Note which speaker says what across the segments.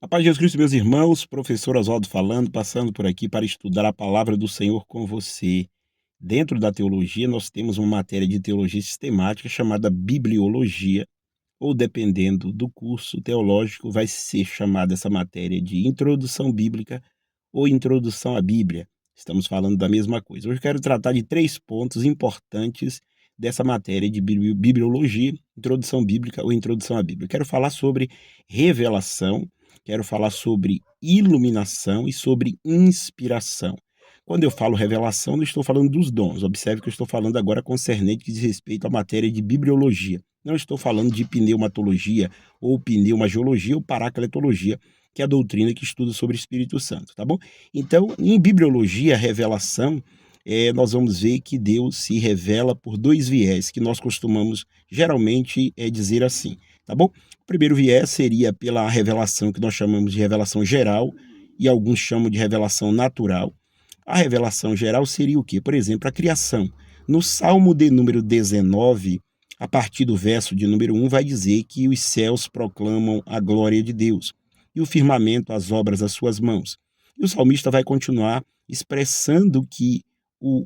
Speaker 1: A paz de Jesus Cristo, meus irmãos, professor Oswaldo falando, passando por aqui para estudar a palavra do Senhor com você. Dentro da teologia, nós temos uma matéria de teologia sistemática chamada bibliologia, ou dependendo do curso teológico, vai ser chamada essa matéria de introdução bíblica ou introdução à Bíblia. Estamos falando da mesma coisa. Hoje eu quero tratar de três pontos importantes dessa matéria de bibliologia, introdução bíblica ou introdução à Bíblia. Eu quero falar sobre revelação, quero falar sobre iluminação e sobre inspiração. Quando eu falo revelação, não estou falando dos dons. Observe que eu estou falando agora concernente que diz respeito à matéria de bibliologia. Não estou falando de pneumatologia ou pneumagiologia ou paracletologia, que é a doutrina que estuda sobre o Espírito Santo, tá bom? Então, em bibliologia, revelação, nós vamos ver que Deus se revela por dois viés, que nós costumamos geralmente dizer assim, tá bom? O primeiro viés seria pela revelação que nós chamamos de revelação geral, e alguns chamam de revelação natural. A revelação geral seria o quê? Por exemplo, a criação. No Salmo de número 19, a partir do verso de número 1, vai dizer que os céus proclamam a glória de Deus e o firmamento as obras das suas mãos. E o salmista vai continuar expressando que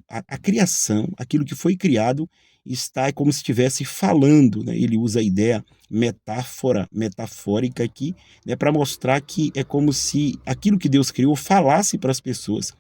Speaker 1: a criação, aquilo que foi criado, está como se estivesse falando, né? Ele usa a ideia metafórica aqui, né, para mostrar que é como se aquilo que Deus criou falasse para as pessoas,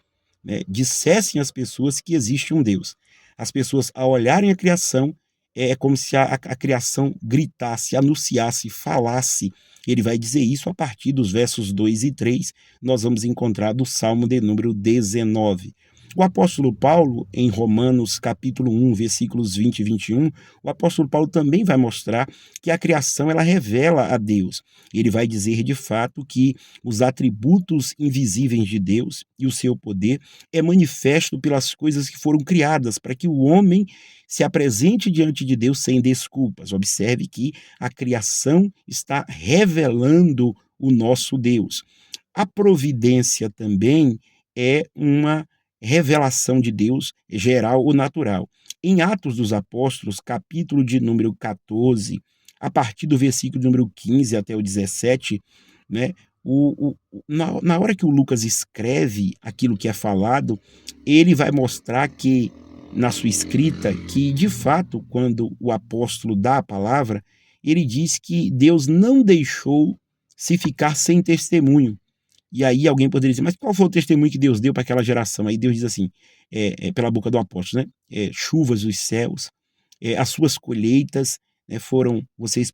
Speaker 1: né, dissessem às pessoas que existe um Deus. As pessoas, ao olharem a criação, é como se a criação gritasse, anunciasse, falasse. Ele vai dizer isso a partir dos versos 2 e 3, nós vamos encontrar do Salmo de número 19. O apóstolo Paulo, em Romanos capítulo 1, versículos 20 e 21, o apóstolo Paulo também vai mostrar que a criação ela revela a Deus. Ele vai dizer de fato que os atributos invisíveis de Deus e o seu poder é manifesto pelas coisas que foram criadas, para que o homem se apresente diante de Deus sem desculpas. Observe que a criação está revelando o nosso Deus. A providência também é uma revelação de Deus geral ou natural. Em Atos dos Apóstolos, capítulo de número 14, a partir do versículo número 15 até o 17, né, na hora que o Lucas escreve aquilo que é falado, ele vai mostrar que, na sua escrita, que de fato, quando o apóstolo dá a palavra, ele diz que Deus não deixou se ficar sem testemunho. E aí alguém poderia dizer, mas qual foi o testemunho que Deus deu para aquela geração? Aí Deus diz assim, pela boca do apóstolo, né? Chuvas dos céus, as suas colheitas, né, vocês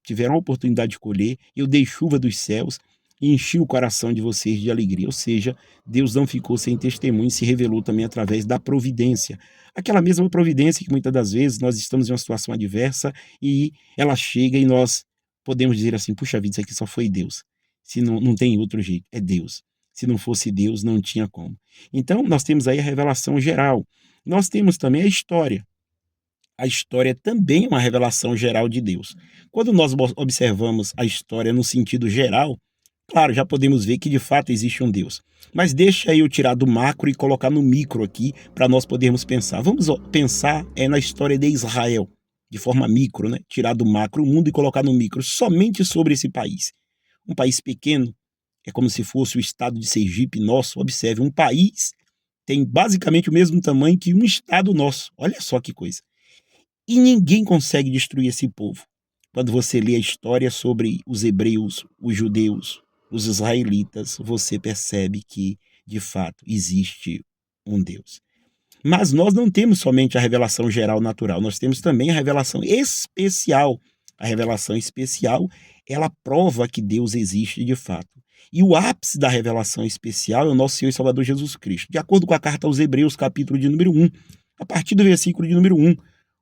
Speaker 1: tiveram a oportunidade de colher, eu dei chuva dos céus e enchi o coração de vocês de alegria. Ou seja, Deus não ficou sem testemunho, se revelou também através da providência. Aquela mesma providência que muitas das vezes nós estamos em uma situação adversa e ela chega e nós podemos dizer assim, puxa vida, isso aqui só foi Deus. Se não tem outro jeito, é Deus. Se não fosse Deus, não tinha como. Então, nós temos aí a revelação geral. Nós temos também a história. A história também é uma revelação geral de Deus. Quando nós observamos a história no sentido geral, claro, já podemos ver que de fato existe um Deus. Mas deixa eu tirar do macro e colocar no micro aqui para nós podermos pensar. Vamos pensar na história de Israel, de forma micro, né? Tirar do macro o mundo e colocar no micro, somente sobre esse país. Um país pequeno, é como se fosse o estado de Sergipe nosso. Observe, um país tem basicamente o mesmo tamanho que um estado nosso. Olha só que coisa. E ninguém consegue destruir esse povo. Quando você lê a história sobre os hebreus, os judeus, os israelitas, você percebe que, de fato, existe um Deus. Mas nós não temos somente a revelação geral natural, nós temos também a revelação especial. A revelação especial, ela prova que Deus existe de fato. E o ápice da revelação especial é o nosso Senhor e Salvador Jesus Cristo. De acordo com a carta aos Hebreus, capítulo de número 1, a partir do versículo de número 1,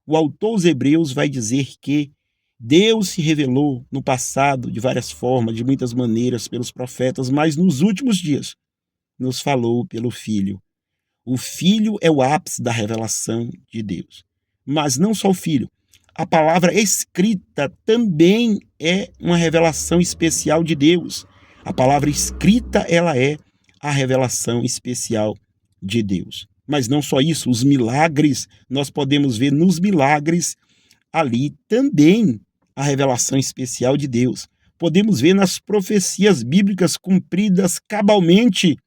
Speaker 1: o autor aos Hebreus vai dizer que Deus se revelou no passado de várias formas, de muitas maneiras, pelos profetas, mas nos últimos dias nos falou pelo Filho. O Filho é o ápice da revelação de Deus. Mas não só o Filho. A palavra escrita também é uma revelação especial de Deus. A palavra escrita, ela é a revelação especial de Deus. Mas não só isso, os milagres, nós podemos ver nos milagres ali também a revelação especial de Deus. podemos ver nas profecias bíblicas cumpridas cabalmente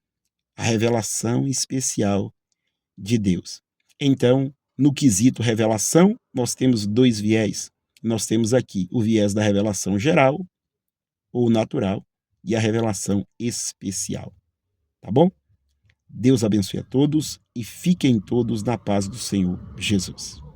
Speaker 1: a revelação especial de Deus. Então, no quesito revelação, nós temos dois viés. Nós temos aqui o viés da revelação geral ou natural e a revelação especial. Tá bom? Deus abençoe a todos e fiquem todos na paz do Senhor Jesus.